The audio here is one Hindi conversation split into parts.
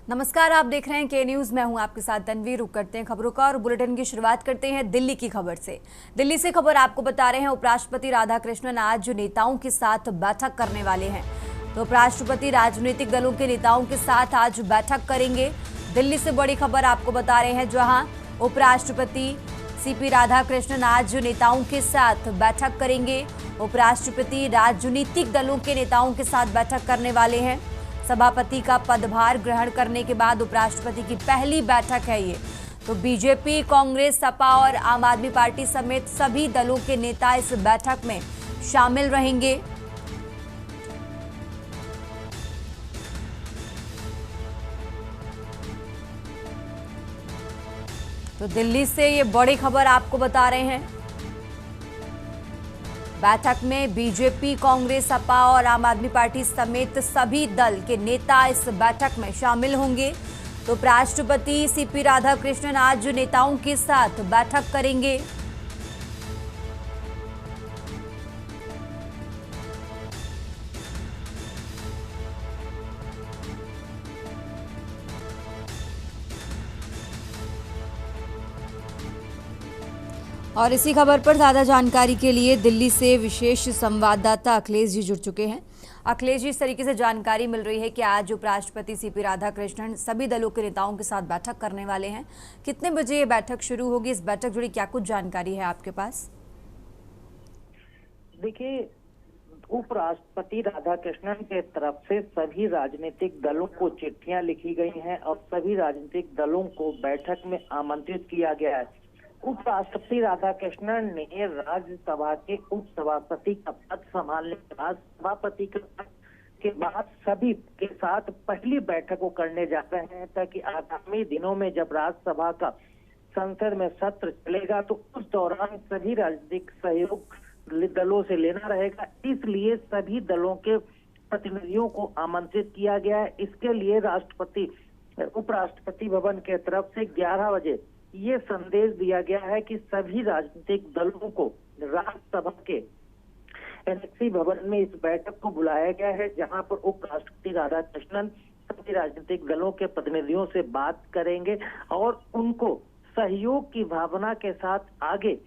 नमस्कार, आप देख रहे हैं के न्यूज। मैं हूं आपके साथ तनवीर। रुक करते हैं खबरों का और बुलेटिन की शुरुआत करते हैं दिल्ली की खबर से। दिल्ली से खबर आपको बता रहे हैं, उपराष्ट्रपति राधाकृष्णन आज नेताओं के साथ बैठक करने वाले हैं। तो उपराष्ट्रपति राजनीतिक दलों के नेताओं के साथ आज बैठक करेंगे। दिल्ली से बड़ी खबर आपको बता रहे हैं, जहां उपराष्ट्रपति सीपी राधाकृष्णन आज नेताओं के साथ बैठक करेंगे। उपराष्ट्रपति राजनीतिक दलों के नेताओं के साथ बैठक करने वाले हैं। सभापति का पदभार ग्रहण करने के बाद उपराष्ट्रपति की पहली बैठक है ये। तो बीजेपी, कांग्रेस, सपा और आम आदमी पार्टी समेत सभी दलों के नेता इस बैठक में शामिल रहेंगे। तो दिल्ली से ये बड़ी खबर आपको बता रहे हैं। बैठक में बीजेपी, कांग्रेस, सपा और आम आदमी पार्टी समेत सभी दल के नेता इस बैठक में शामिल होंगे। तो उपराष्ट्रपति सीपी राधाकृष्णन आज नेताओं के साथ बैठक करेंगे। और इसी खबर पर ज़्यादा जानकारी के लिए दिल्ली से विशेष संवाददाता अखिलेश जी जुड़ चुके हैं। अखिलेश जी, इस तरीके से जानकारी मिल रही है कि आज उपराष्ट्रपति सीपी राधाकृष्णन सभी दलों के नेताओं के साथ बैठक करने वाले हैं। कितने बजे ये बैठक शुरू होगी? इस बैठक जुड़ी क्या कुछ जानकारी है आपके पास? देखिए, उपराष्ट्रपति राधाकृष्णन के तरफ से सभी राजनीतिक दलों को चिट्ठियां लिखी गई हैं और सभी राजनीतिक दलों को बैठक में आमंत्रित किया गया है। उपराष्ट्रपति राधाकृष्णन ने राज्यसभा के उपसभापति का पद संभालने के बाद सभापति के पद के बाद सभी के साथ पहली बैठक को करने जा रहे हैं, ताकि आगामी दिनों में जब राज्यसभा का संसद में सत्र चलेगा तो उस दौरान सभी राजनीतिक सहयोग दलों से लेना रहेगा। इसलिए सभी दलों के प्रतिनिधियों को आमंत्रित किया गया है। इसके लिए उपराष्ट्रपति भवन के तरफ से 11 बजे ये संदेश दिया गया है कि सभी राजनीतिक दलों को राज्यसभा के एनेक्सी भवन में इस बैठक को बुलाया गया है, जहां पर उपराष्ट्रपति राधाकृष्णन सभी राजनीतिक दलों के प्रतिनिधियों से बात करेंगे और उनको सहयोग की भावना के साथ आगे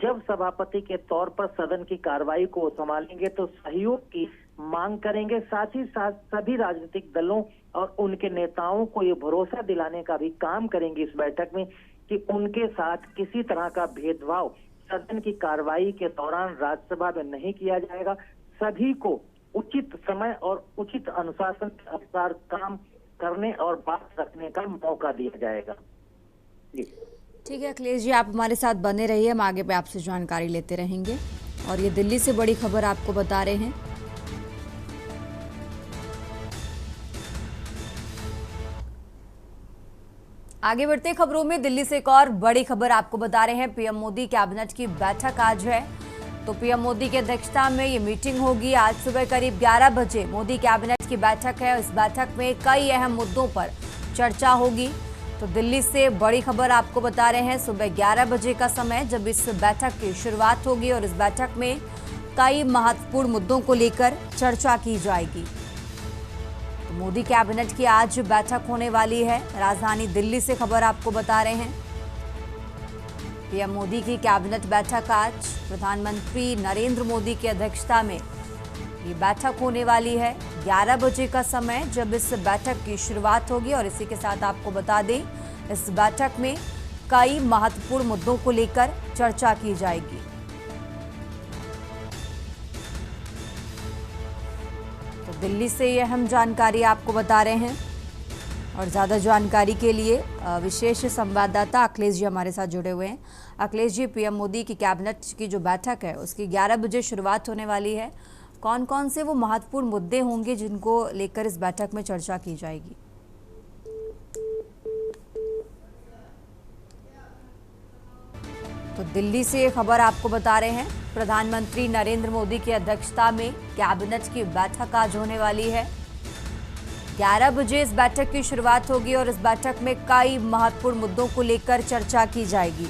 जब सभापति के तौर पर सदन की कार्रवाई को संभालेंगे तो सहयोग की मांग करेंगे। साथ ही साथ सभी राजनीतिक दलों और उनके नेताओं को ये भरोसा दिलाने का भी काम करेंगे इस बैठक में कि उनके साथ किसी तरह का भेदभाव सदन की कार्रवाई के दौरान राज्यसभा में नहीं किया जाएगा। सभी को उचित समय और उचित अनुशासन के अनुसार काम करने और बात रखने का मौका दिया जाएगा। जी ठीक है अखिलेश जी, आप हमारे साथ बने रहिए, हम आगे पे आपसे जानकारी लेते रहेंगे। और ये दिल्ली से बड़ी खबर आपको बता रहे हैं। आगे बढ़ते खबरों में दिल्ली से एक और बड़ी खबर आपको बता रहे हैं। पीएम मोदी कैबिनेट की बैठक आज है। तो पीएम मोदी की अध्यक्षता में ये मीटिंग होगी। आज सुबह करीब 11 बजे मोदी कैबिनेट की बैठक है। इस बैठक में कई अहम मुद्दों पर चर्चा होगी। तो दिल्ली से बड़ी खबर आपको बता रहे हैं, सुबह 11 बजे का समय जब इस बैठक की शुरुआत होगी और इस बैठक में कई महत्वपूर्ण मुद्दों को लेकर चर्चा की जाएगी। तो मोदी कैबिनेट की आज बैठक होने वाली है। राजधानी दिल्ली से खबर आपको बता रहे हैं। पीएम मोदी की कैबिनेट बैठक आज प्रधानमंत्री नरेंद्र मोदी की अध्यक्षता में ये बैठक होने वाली है। 11 बजे का समय जब इस बैठक की शुरुआत होगी और इसी के साथ आपको बता दें, इस बैठक में कई महत्वपूर्ण मुद्दों को लेकर चर्चा की जाएगी। तो दिल्ली से ये अहम जानकारी आपको बता रहे हैं। और ज़्यादा जानकारी के लिए विशेष संवाददाता अखिलेश जी हमारे साथ जुड़े हुए हैं। अखिलेश जी, पीएम मोदी की कैबिनेट की जो बैठक है उसकी 11 बजे शुरुआत होने वाली है। कौन कौन से वो महत्वपूर्ण मुद्दे होंगे जिनको लेकर इस बैठक में चर्चा की जाएगी? तो दिल्ली से ये खबर आपको बता रहे हैं, प्रधानमंत्री नरेंद्र मोदी की अध्यक्षता में कैबिनेट की बैठक आज होने वाली है। 11 बजे इस बैठक की शुरुआत होगी और इस बैठक में कई महत्वपूर्ण मुद्दों को लेकर चर्चा की जाएगी।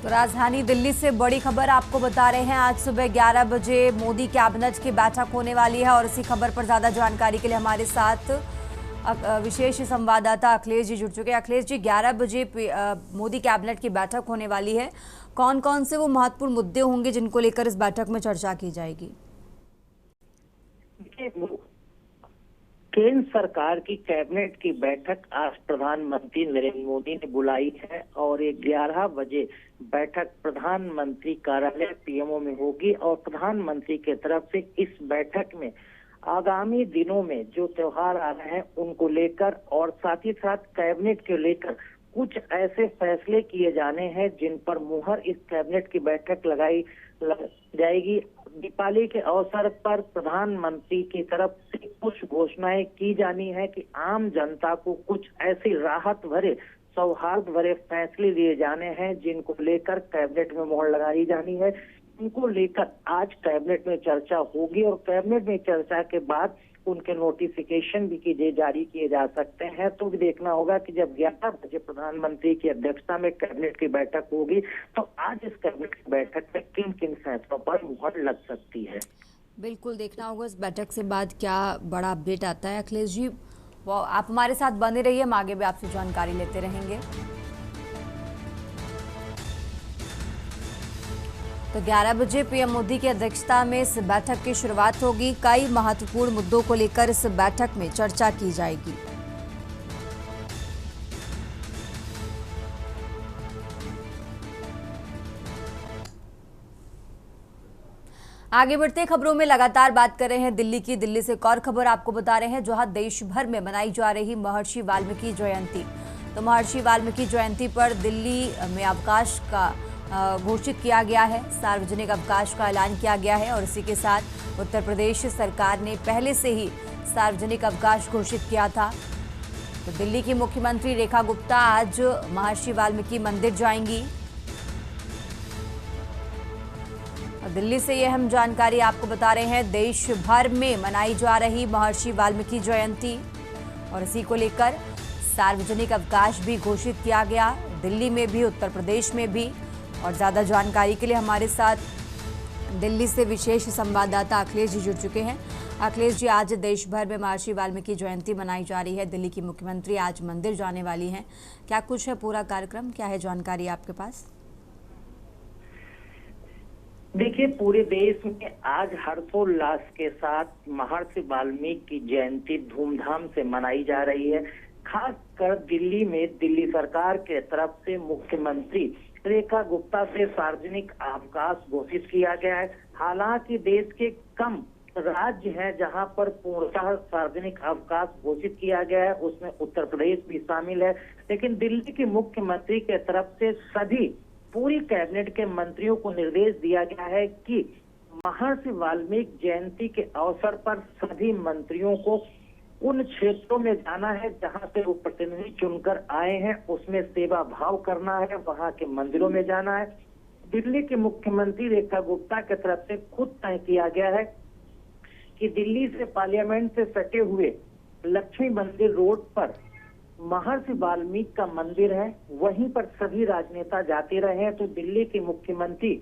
तो राजधानी दिल्ली से बड़ी खबर आपको बता रहे हैं। आज सुबह 11 बजे मोदी कैबिनेट की बैठक होने वाली है और इसी खबर पर ज्यादा जानकारी के लिए हमारे साथ विशेष संवाददाता अखिलेश जी जुड़ चुके हैं। अखिलेश जी, 11 बजे मोदी कैबिनेट की बैठक होने वाली है। कौन कौन से वो महत्वपूर्ण मुद्दे होंगे जिनको लेकर इस बैठक में चर्चा की जाएगी? केंद्र सरकार की कैबिनेट की बैठक आज प्रधानमंत्री नरेंद्र मोदी ने बुलाई है और ये 11 बजे बैठक प्रधानमंत्री कार्यालय पीएमओ में होगी और प्रधानमंत्री के तरफ से इस बैठक में आगामी दिनों में जो त्योहार आ रहे हैं उनको लेकर और साथ ही साथ कैबिनेट के लेकर कुछ ऐसे फैसले किए जाने हैं जिन पर मुहर इस कैबिनेट की बैठक लगाई जाएगी। दीपावली के अवसर पर प्रधानमंत्री की तरफ से कुछ घोषणाएं की जानी है कि आम जनता को कुछ ऐसी राहत भरे सौहार्द भरे फैसले लिए जाने हैं जिनको लेकर कैबिनेट में मोहर लगाई जानी है। उनको लेकर आज कैबिनेट में चर्चा होगी और कैबिनेट में चर्चा के बाद उनके नोटिफिकेशन भी जारी किए जा सकते हैं। तो भी देखना होगा कि जब 11 बजे प्रधानमंत्री की अध्यक्षता में कैबिनेट की बैठक होगी तो आज इस कैबिनेट की बैठक में किन किन फैसलों पर मुहर लग सकती है। बिल्कुल देखना होगा इस बैठक से बाद क्या बड़ा अपडेट आता है। अखिलेश जी, वो आप हमारे साथ बने रहिए, हम आगे भी आपसे जानकारी लेते रहेंगे। तो 11 बजे पीएम मोदी की अध्यक्षता में इस बैठक की शुरुआत होगी। कई महत्वपूर्ण मुद्दों को लेकर इस बैठक में चर्चा की जाएगी। आगे बढ़ते खबरों में लगातार बात कर रहे हैं दिल्ली की। दिल्ली से एक और खबर आपको बता रहे हैं, जहां देश भर में मनाई जा रही महर्षि वाल्मीकि जयंती। तो महर्षि वाल्मीकि जयंती पर दिल्ली में अवकाश का घोषित किया गया है, सार्वजनिक अवकाश का ऐलान किया गया है और इसी के साथ उत्तर प्रदेश सरकार ने पहले से ही सार्वजनिक अवकाश घोषित किया था। तो दिल्ली की मुख्यमंत्री रेखा गुप्ता आज महर्षि वाल्मीकि मंदिर जाएंगी। और दिल्ली से यह अहम जानकारी आपको बता रहे हैं, देश भर में मनाई जा रही महर्षि वाल्मीकि जयंती और इसी को लेकर सार्वजनिक अवकाश भी घोषित किया गया, दिल्ली में भी उत्तर प्रदेश में भी। और ज़्यादा जानकारी के लिए हमारे साथ दिल्ली से विशेष संवाददाता अखिलेश जी जुड़ चुके हैं। अखिलेश जी, आज देश भर में महर्षि वाल्मीकि जयंती मनाई जा रही है, दिल्ली की मुख्यमंत्री आज मंदिर जाने वाली हैं। क्या कुछ है पूरा कार्यक्रम, क्या है जानकारी आपके पास? देखिए, पूरे देश में आज हर्षोल्लास के साथ महर्षि वाल्मीकि की जयंती धूमधाम से मनाई जा रही है। खासकर दिल्ली में दिल्ली सरकार के तरफ से मुख्यमंत्री रेखा गुप्ता से सार्वजनिक अवकाश घोषित किया गया है। हालांकि देश के कम राज्य हैं जहां पर पूर्णतः सार्वजनिक अवकाश घोषित किया गया है, उसमें उत्तर प्रदेश भी शामिल है। लेकिन दिल्ली के मुख्यमंत्री के तरफ से सभी पूरी कैबिनेट के मंत्रियों को निर्देश दिया गया है कि महर्षि वाल्मीकि जयंती के अवसर पर सभी मंत्रियों को उन क्षेत्रों में जाना है जहां से वो प्रतिनिधि चुनकर आए हैं, उसमें सेवा भाव करना है, वहां के मंदिरों में जाना है। दिल्ली के मुख्यमंत्री रेखा गुप्ता की तरफ से खुद तय किया गया है कि दिल्ली से पार्लियामेंट से सटे हुए लक्ष्मी मंदिर रोड पर महर्षि वाल्मीकि का मंदिर है, वहीं पर सभी राजनेता जाते रहे हैं। तो दिल्ली के मुख्यमंत्री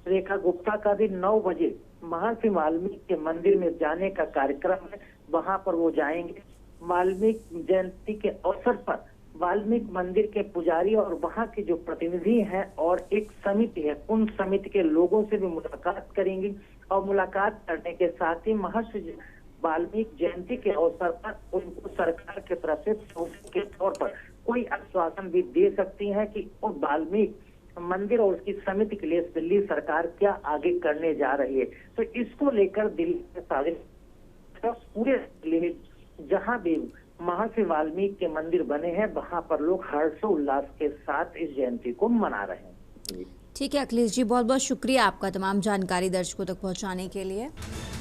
रेखा गुप्ता का भी 9 बजे महर्षि वाल्मीकि के मंदिर में जाने का कार्यक्रम है, वहां पर वो जाएंगे। वाल्मीकि जयंती के अवसर पर वाल्मीकि मंदिर के पुजारी और वहां के जो प्रतिनिधि हैं और एक समिति है, उन समिति के लोगों से भी मुलाकात करेंगे और मुलाकात करने के साथ ही महर्षि वाल्मीकि जयंती के अवसर पर उनको सरकार की तरफ से तोहफे के तौर पर कोई आश्वासन भी दे सकती है कि वो वाल्मीकि मंदिर और उसकी समिति के लिए दिल्ली सरकार क्या आगे करने जा रही है। तो इसको लेकर दिल्ली में सारे पूरे दिल्ली जहां भी महर्षि वाल्मीकि के मंदिर बने हैं वहां पर लोग हर्षोल्लास के साथ इस जयंती को मना रहे हैं। ठीक है अखिलेश जी, बहुत बहुत शुक्रिया आपका तमाम जानकारी दर्शकों तक पहुंचाने के लिए।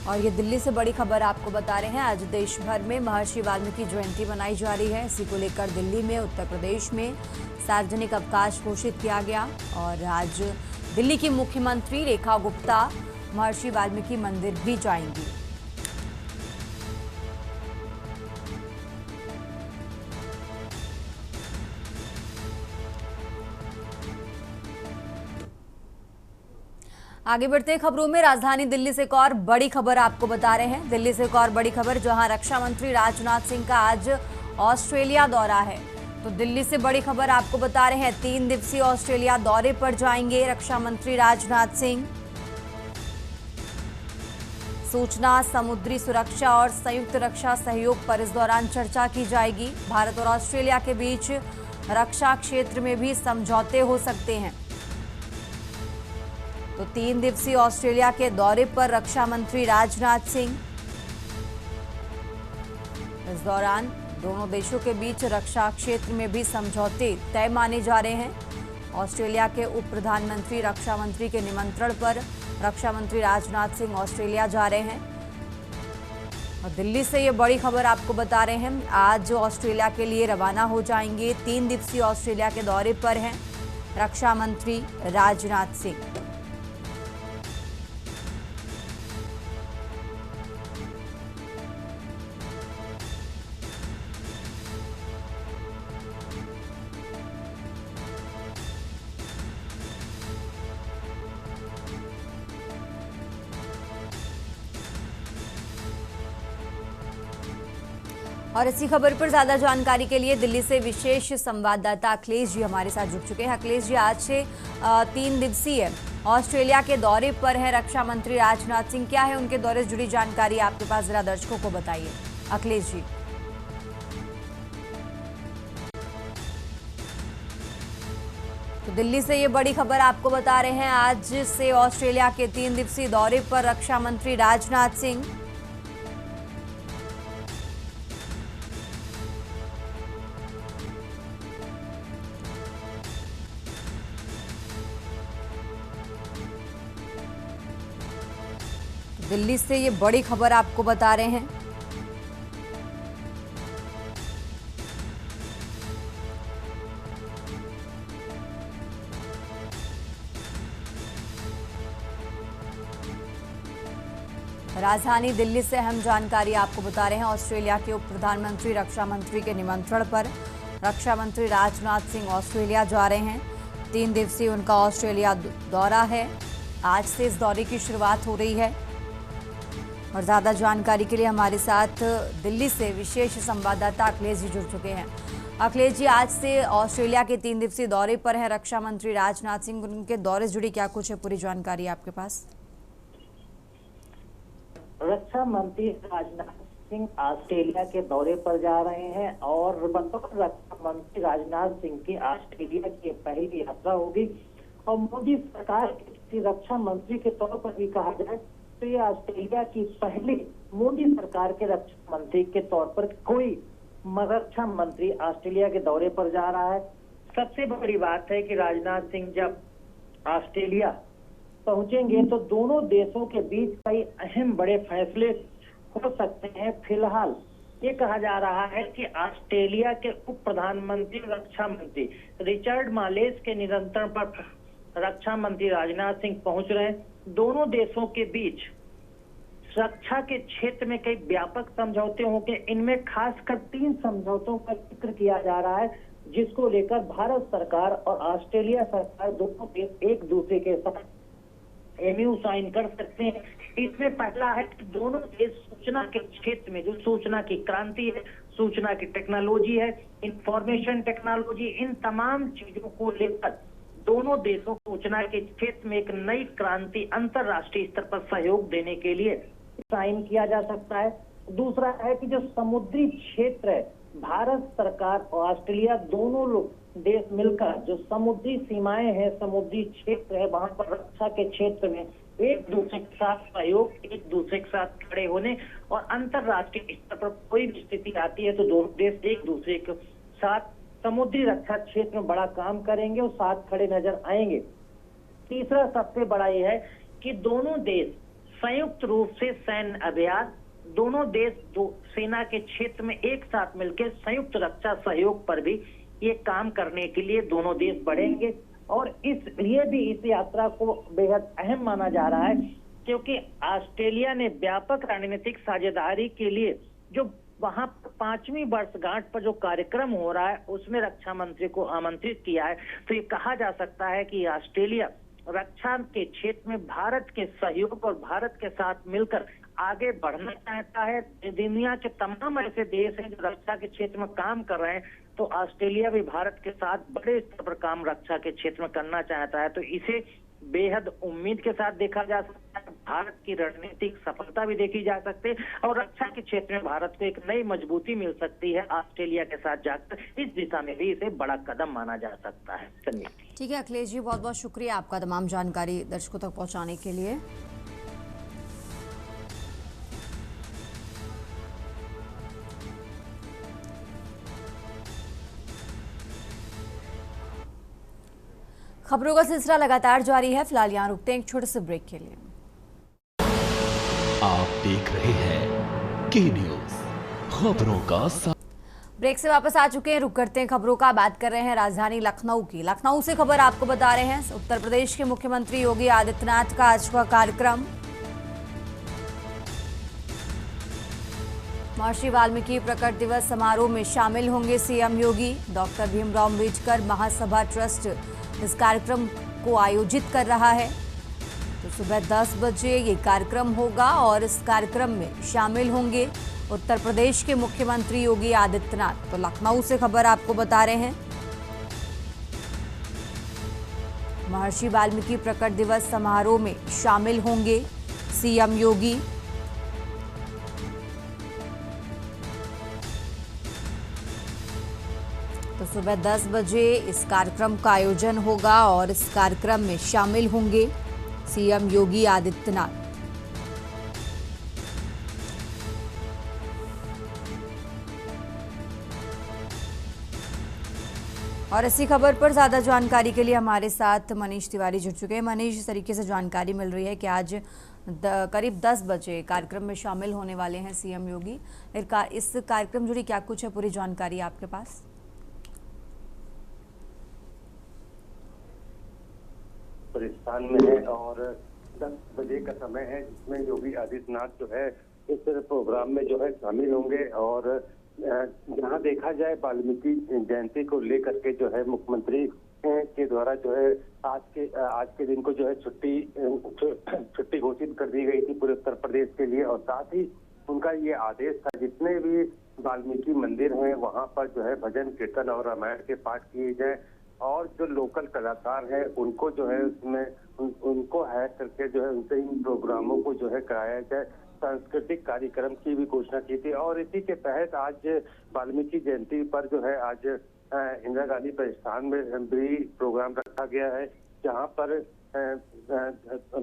और ये दिल्ली से बड़ी खबर आपको बता रहे हैं, आज देश भर में महर्षि वाल्मीकि जयंती मनाई जा रही है। इसी को लेकर दिल्ली में उत्तर प्रदेश में सार्वजनिक अवकाश घोषित किया गया और आज दिल्ली की मुख्यमंत्री रेखा गुप्ता महर्षि वाल्मीकि मंदिर भी जाएंगी। आगे बढ़ते हैं खबरों में। राजधानी दिल्ली से एक और बड़ी खबर आपको बता रहे हैं। दिल्ली से एक और बड़ी खबर, जहां रक्षा मंत्री राजनाथ सिंह का आज ऑस्ट्रेलिया दौरा है। तो दिल्ली से बड़ी खबर आपको बता रहे हैं, 3 दिवसीय ऑस्ट्रेलिया दौरे पर जाएंगे रक्षा मंत्री राजनाथ सिंह। सूचना, समुद्री सुरक्षा और संयुक्त रक्षा सहयोग पर इस दौरान चर्चा की जाएगी। भारत और ऑस्ट्रेलिया के बीच रक्षा क्षेत्र में भी समझौते हो सकते हैं। तो 3 दिवसीय ऑस्ट्रेलिया के दौरे पर रक्षा मंत्री राजनाथ सिंह। इस दौरान दोनों देशों के बीच रक्षा क्षेत्र में भी समझौते तय माने जा रहे हैं। ऑस्ट्रेलिया के उप प्रधानमंत्री रक्षा मंत्री के निमंत्रण पर रक्षा मंत्री राजनाथ सिंह ऑस्ट्रेलिया जा रहे हैं। और दिल्ली से ये बड़ी खबर आपको बता रहे हैं, आज ऑस्ट्रेलिया के लिए रवाना हो जाएंगे। 3 दिवसीय ऑस्ट्रेलिया के दौरे पर हैं रक्षा मंत्री राजनाथ सिंह। और इसी खबर पर ज्यादा जानकारी के लिए दिल्ली से विशेष संवाददाता अखिलेश जी हमारे साथ जुड़ चुके हैं। अखिलेश जी, आज से 3 दिवसीय ऑस्ट्रेलिया के दौरे पर है रक्षा मंत्री राजनाथ सिंह। क्या है उनके दौरे से जुड़ी जानकारी आपके पास, जरा दर्शकों को बताइए अखिलेश जी। तो दिल्ली से ये बड़ी खबर आपको बता रहे हैं, आज से ऑस्ट्रेलिया के 3 दिवसीय दौरे पर रक्षा मंत्री राजनाथ सिंह। दिल्ली से ये बड़ी खबर आपको बता रहे हैं। राजधानी दिल्ली से अहम जानकारी आपको बता रहे हैं। ऑस्ट्रेलिया के उप प्रधानमंत्री रक्षा मंत्री के निमंत्रण पर रक्षा मंत्री राजनाथ सिंह ऑस्ट्रेलिया जा रहे हैं। 3 दिवसीय उनका ऑस्ट्रेलिया दौरा है। आज से इस दौरे की शुरुआत हो रही है। और ज़्यादा जानकारी के लिए हमारे साथ दिल्ली से विशेष संवाददाता अखिलेश जी जुड़ चुके हैं। अखिलेश जी, आज से ऑस्ट्रेलिया के 3 दिवसीय दौरे पर हैं रक्षा मंत्री राजनाथ सिंह। उनके दौरे से जुड़ी क्या कुछ है पूरी जानकारी आपके पास? रक्षा मंत्री राजनाथ सिंह ऑस्ट्रेलिया के दौरे पर जा रहे हैं और बतौर रक्षा मंत्री राजनाथ सिंह की ऑस्ट्रेलिया की पहली यात्रा होगी। और मोदी सरकार के रक्षा मंत्री के तौर पर भी कहा जाए तो ये ऑस्ट्रेलिया की पहली मोदी सरकार के रक्षा मंत्री के तौर पर कोई रक्षा मंत्री ऑस्ट्रेलिया के दौरे पर जा रहा है। सबसे बड़ी बात है कि राजनाथ सिंह जब ऑस्ट्रेलिया पहुंचेंगे तो दोनों देशों के बीच कई अहम बड़े फैसले हो सकते हैं। फिलहाल ये कहा जा रहा है कि ऑस्ट्रेलिया के उप प्रधानमंत्री रक्षा मंत्री रिचर्ड मालेस के निमंत्रण पर रक्षा मंत्री राजनाथ सिंह पहुंच रहे हैं। दोनों देशों के बीच रक्षा के क्षेत्र में कई व्यापक समझौते होंगे। इनमें खासकर 3 समझौतों का जिक्र किया जा रहा है, जिसको लेकर भारत सरकार और ऑस्ट्रेलिया सरकार दोनों देश एक दूसरे के साथ एमयू साइन कर सकते हैं। इसमें पहला है कि दोनों देश सूचना के क्षेत्र में, जो सूचना की क्रांति है, सूचना की टेक्नोलॉजी है, इंफॉर्मेशन टेक्नोलॉजी, इन तमाम चीजों को लेकर दोनों देशों को सूचना के क्षेत्र में एक नई क्रांति अंतरराष्ट्रीय स्तर पर सहयोग देने के लिए साइन किया जा सकता है। दूसरा है कि जो समुद्री क्षेत्र है, भारत सरकार और ऑस्ट्रेलिया दोनों लोग देश मिलकर जो समुद्री सीमाएं हैं, समुद्री क्षेत्र है, वहां पर रक्षा के क्षेत्र में एक दूसरे के साथ सहयोग, एक दूसरे के साथ खड़े होने और अंतरराष्ट्रीय स्तर पर कोई भी स्थिति आती है तो दोनों देश एक दूसरे के साथ समुद्री रक्षा क्षेत्र में बड़ा काम करेंगे और साथ खड़े नजर आएंगे। तीसरा सबसे बड़ा यह है कि दोनों देश संयुक्त रूप से सैन्य अभ्यास, दोनों देश दो सेना के क्षेत्र में एक साथ मिलकर संयुक्त रक्षा सहयोग पर भी ये काम करने के लिए दोनों देश बढ़ेंगे। और इसलिए भी इस यात्रा को बेहद अहम माना जा रहा है क्योंकि ऑस्ट्रेलिया ने व्यापक रणनीतिक साझेदारी के लिए जो वहां 5वीं वर्षगांठ पर जो कार्यक्रम हो रहा है उसमें रक्षा मंत्री को आमंत्रित किया है। तो ये कहा जा सकता है कि ऑस्ट्रेलिया रक्षा के क्षेत्र में भारत के सहयोग और भारत के साथ मिलकर आगे बढ़ना चाहता है। दुनिया के तमाम ऐसे देश हैं जो रक्षा के क्षेत्र में काम कर रहे हैं, तो ऑस्ट्रेलिया भी भारत के साथ बड़े स्तर पर काम रक्षा के क्षेत्र में करना चाहता है। तो इसे बेहद उम्मीद के साथ देखा जा सकता है। भारत की रणनीतिक सफलता भी देखी जा सकती है और रक्षा के क्षेत्र में भारत को एक नई मजबूती मिल सकती है ऑस्ट्रेलिया के साथ जाकर। इस दिशा में भी इसे बड़ा कदम माना जा सकता है। चलिए ठीक है अखिलेश जी, बहुत बहुत शुक्रिया आपका तमाम जानकारी दर्शकों तक पहुंचाने के लिए। खबरों का सिलसिला लगातार जारी है। फिलहाल यहाँ रुकते हैं एक छोटे से ब्रेक के लिए। आप देख रहे हैं के न्यूज खबरों का ब्रेक से वापस आ चुके हैं। रुक करते हैं खबरों का। बात कर रहे हैं राजधानी लखनऊ की। लखनऊ से खबर आपको बता रहे हैं, उत्तर प्रदेश के मुख्यमंत्री योगी आदित्यनाथ का आज का कार्यक्रम। महर्षि वाल्मीकि प्रकट दिवस समारोह में शामिल होंगे सीएम योगी। डॉक्टर भीमराव अम्बेडकर महासभा ट्रस्ट इस कार्यक्रम को आयोजित कर रहा है। तो सुबह 10 बजे ये कार्यक्रम होगा और इस कार्यक्रम में शामिल होंगे उत्तर प्रदेश के मुख्यमंत्री योगी आदित्यनाथ। तो लखनऊ से खबर आपको बता रहे हैं, महर्षि वाल्मीकि प्रकट दिवस समारोह में शामिल होंगे सीएम योगी। तो सुबह 10 बजे इस कार्यक्रम का आयोजन होगा और इस कार्यक्रम में शामिल होंगे सीएम योगी आदित्यनाथ। और इसी खबर पर ज्यादा जानकारी के लिए हमारे साथ मनीष तिवारी जुड़ चुके हैं। मनीष, इस तरीके से जानकारी मिल रही है कि आज करीब 10 बजे कार्यक्रम में शामिल होने वाले हैं सीएम योगी। इस कार्यक्रम जुड़ी क्या कुछ है पूरी जानकारी आपके पास? स्थान में है और 10 बजे का समय है जिसमें योगी आदित्यनाथ जो है इस प्रोग्राम में जो है शामिल होंगे। और जहां देखा जाए वाल्मीकि जयंती को लेकर के जो है मुख्यमंत्री के द्वारा जो है आज के दिन को जो है छुट्टी घोषित कर दी गई थी पूरे उत्तर प्रदेश के लिए। और साथ ही उनका ये आदेश था जितने भी वाल्मीकि मंदिर हैं वहां पर जो है भजन कीर्तन और रामायण के पाठ किए जाए और जो लोकल कलाकार हैं उनको जो है उसमें उनको हायर करके जो है उनसे इन प्रोग्रामों को जो है कराया जाए। सांस्कृतिक कार्यक्रम की भी घोषणा की थी और इसी के तहत आज वाल्मीकि जयंती पर जो है आज इंदिरा गांधी प्रतिष्ठान में भी प्रोग्राम रखा गया है जहां पर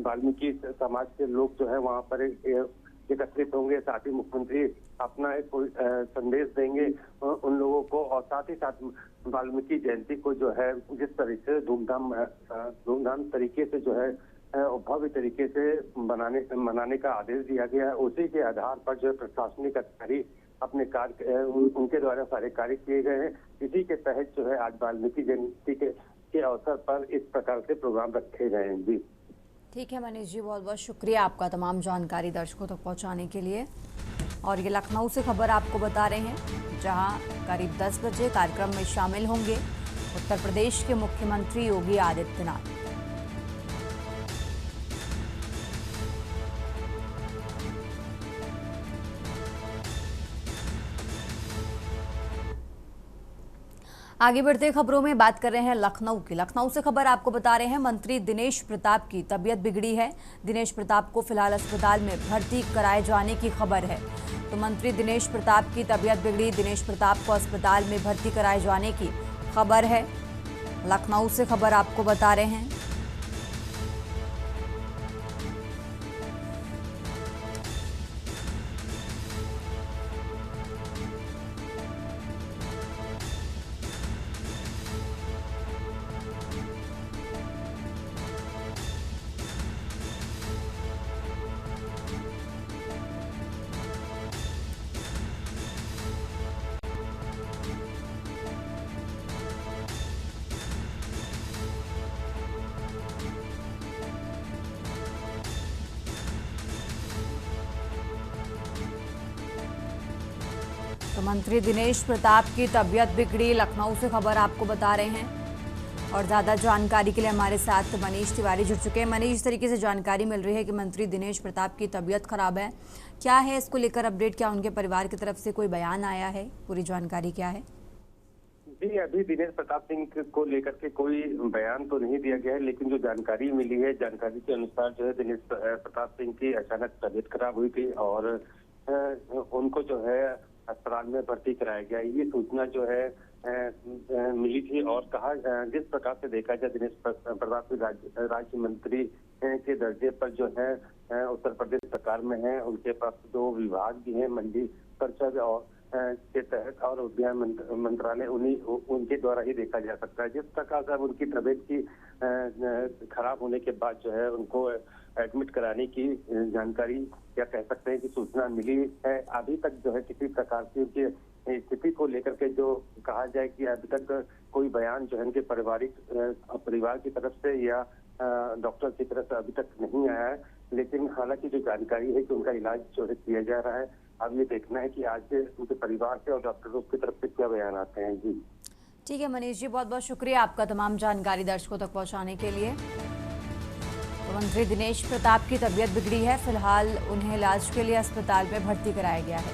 वाल्मीकि समाज के लोग जो है वहां पर एकत्रित होंगे। साथ ही मुख्यमंत्री अपना एक संदेश देंगे उन लोगों को और साथ ही साथ वाल्मीकि जयंती को जो है जिस तरीके से धूमधाम तरीके से जो है भव्य तरीके से मनाने का आदेश दिया गया है। उसी के आधार पर जो है प्रशासनिक अधिकारी अपने कार्य उनके द्वारा सारे कार्य किए गए हैं। इसी के तहत जो है आज वाल्मीकि जयंती के अवसर पर इस प्रकार से प्रोग्राम रखे गए हैं। जी ठीक है मनीष जी, बहुत बहुत शुक्रिया आपका तमाम जानकारी दर्शकों तक पहुंचाने के लिए। और ये लखनऊ से खबर आपको बता रहे हैं जहां करीब 10 बजे कार्यक्रम में शामिल होंगे उत्तर प्रदेश के मुख्यमंत्री योगी आदित्यनाथ। आगे बढ़ते खबरों में बात कर रहे हैं लखनऊ की। लखनऊ से खबर आपको बता रहे हैं, मंत्री दिनेश प्रताप की तबीयत बिगड़ी है। दिनेश प्रताप को फिलहाल अस्पताल में भर्ती कराए जाने की खबर है। तो मंत्री दिनेश प्रताप की तबीयत बिगड़ी, दिनेश प्रताप को अस्पताल में भर्ती कराए जाने की खबर है। लखनऊ से खबर आपको बता रहे हैं। तो मंत्री दिनेश प्रताप की तबीयत बिगड़ी, लखनऊ से खबर आपको बता रहे हैं। और ज़्यादा जानकारी के लिए हमारे साथ मनीष तिवारी जुड़ चुके हैं। मनीष, इस तरीके से जानकारी मिल रही है कि मंत्री दिनेश प्रताप की तबीयत खराब है, क्या है इसको लेकर अपडेट? क्या उनके परिवार की तरफ से कोई बयान आया है? पूरी जानकारी क्या है? जी, अभी दिनेश प्रताप सिंह को लेकर के कोई बयान तो नहीं दिया गया है, लेकिन जो जानकारी मिली है, जानकारी के अनुसार जो है दिनेश प्रताप सिंह की अचानक तबीयत खराब हुई थी और उनको जो है अस्पताल में भर्ती कराया गया। ये सूचना जो है मिली थी और कहा जिस प्रकार से देखा जाए दिनेश प्रताप सिंह राज्य मंत्री के दर्जे पर जो है उत्तर प्रदेश सरकार में है। उनके पास 2 विभाग भी हैं, मंडी परिषद और के तहत और उद्यान मंत्रालय उनके द्वारा ही देखा जा सकता है। जिस प्रकार से अब उनकी तबीयत की खराब होने के बाद जो है उनको एडमिट कराने की जानकारी या कह सकते हैं कि सूचना मिली है। अभी तक जो है किसी प्रकार की उनकी स्थिति को लेकर के जो कहा जाए कि अभी तक कोई बयान जो है उनके परिवार की तरफ से या डॉक्टर की तरफ से अभी तक नहीं आया है। लेकिन हालांकि जो जानकारी है कि उनका इलाज जो है किया जा रहा है। अब ये देखना है कि आज से उनके परिवार से और डॉक्टरों की तरफ से क्या बयान आते हैं। जी ठीक है मनीष जी, बहुत बहुत शुक्रिया आपका तमाम जानकारी दर्शकों तक पहुंचाने के लिए। तो मंत्री दिनेश प्रताप की तबीयत बिगड़ी है, फिलहाल उन्हें इलाज के लिए अस्पताल में भर्ती कराया गया है।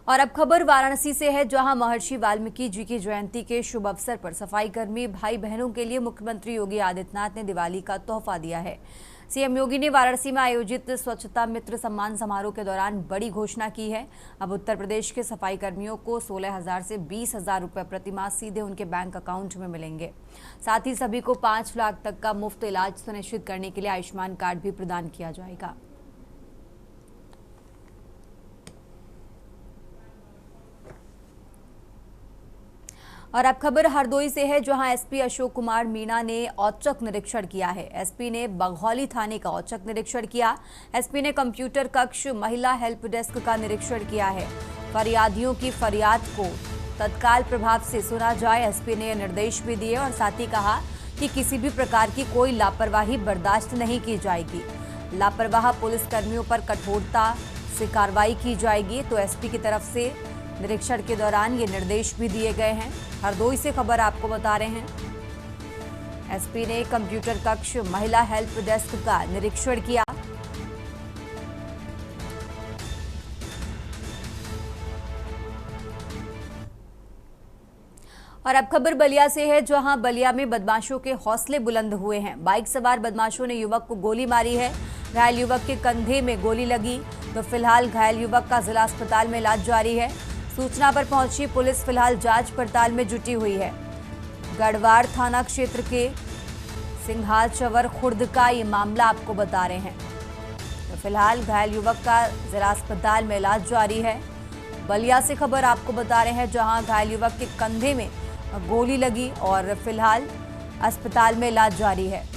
और अब खबर वाराणसी से है, जहां महर्षि वाल्मीकि जी की जयंती के शुभ अवसर पर सफाई कर्मी भाई बहनों के लिए मुख्यमंत्री योगी आदित्यनाथ ने दिवाली का तोहफा दिया है। सीएम योगी ने वाराणसी में आयोजित स्वच्छता मित्र सम्मान समारोह के दौरान बड़ी घोषणा की है। अब उत्तर प्रदेश के सफाई कर्मियों को 16,000 से 20,000 रुपए प्रतिमाह सीधे उनके बैंक अकाउंट में मिलेंगे। साथ ही सभी को 5 लाख तक का मुफ्त इलाज सुनिश्चित करने के लिए आयुष्मान कार्ड भी प्रदान किया जाएगा। और अब खबर हरदोई से है, जहां एसपी अशोक कुमार मीणा ने औचक निरीक्षण किया है। एसपी ने बघौली थाने का औचक निरीक्षण किया। एसपी ने कंप्यूटर कक्ष, महिला हेल्प डेस्क का निरीक्षण किया है। फरियादियों की फरियाद को तत्काल प्रभाव से सुना जाए, एसपी ने निर्देश भी दिए और साथ ही कहा कि किसी भी प्रकार की कोई लापरवाही बर्दाश्त नहीं की जाएगी। लापरवाह पुलिसकर्मियों पर कठोरता से कार्रवाई की जाएगी। तो एसपी की तरफ से निरीक्षण के दौरान ये निर्देश भी दिए गए हैं। हरदोई से खबर आपको बता रहे हैं, एसपी ने कंप्यूटर कक्ष, महिला हेल्प डेस्क का निरीक्षण किया। और अब खबर बलिया से है, जहां बलिया में बदमाशों के हौसले बुलंद हुए हैं। बाइक सवार बदमाशों ने युवक को गोली मारी है। घायल युवक के कंधे में गोली लगी। तो फिलहाल घायल युवक का जिला अस्पताल में इलाज जारी है। सूचना पर पहुंची पुलिस फिलहाल जांच पड़ताल में जुटी हुई है। गढ़वाड़ थाना क्षेत्र के सिंघाल चवर खुर्द का ये मामला आपको बता रहे हैं। तो फिलहाल घायल युवक का जिला अस्पताल में इलाज जारी है। बलिया से खबर आपको बता रहे हैं, जहां घायल युवक के कंधे में गोली लगी और फिलहाल अस्पताल में इलाज जारी है।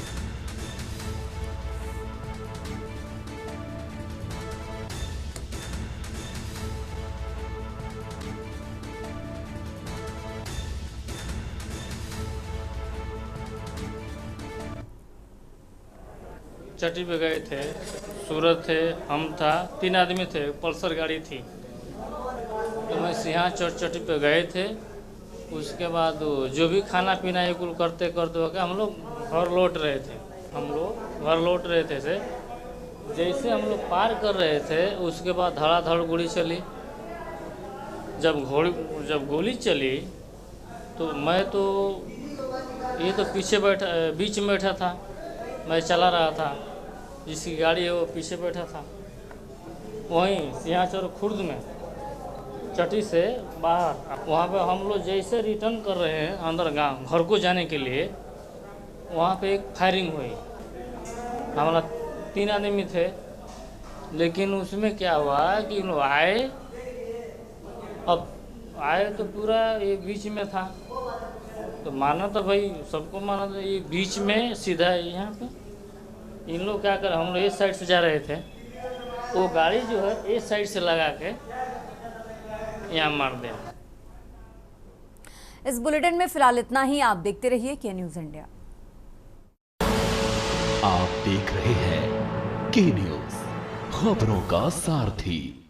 चटी पे गए थे, सूरत थे, हम था, 3 आदमी थे, पल्सर गाड़ी थी। तो मैं सिंहा चटी पे गए थे। उसके बाद जो भी खाना पीना ये कुल करते करते हम लोग घर लौट रहे थे। से जैसे हम लोग पार कर रहे थे, उसके बाद धड़ाधड़ गोली चली। जब गोली चली तो मैं तो ये तो पीछे बीच में बैठा था, मैं चला रहा था। जिसकी गाड़ी है वो पीछे बैठा था। वहीं सिंहाचौर खुर्द में चटी से बाहर, वहाँ पे हम लोग जैसे रिटर्न कर रहे हैं अंदर गांव घर को जाने के लिए, वहाँ पे एक फायरिंग हुई। हमारा 3 आदमी थे, लेकिन उसमें क्या हुआ कि लोग आए। अब आए तो पूरा ये बीच में था, तो माना तो भाई सबको माना था ये बीच में सीधा है। यहाँ पे इन लोग क्या कर, हम लोग इस साइड से जा रहे थे, वो गाड़ी जो है इस साइड से लगा के यहाँ मार दे। इस बुलेटिन में फिलहाल इतना ही। आप देखते रहिए के न्यूज इंडिया। आप देख रहे हैं के न्यूज, खबरों का सारथी।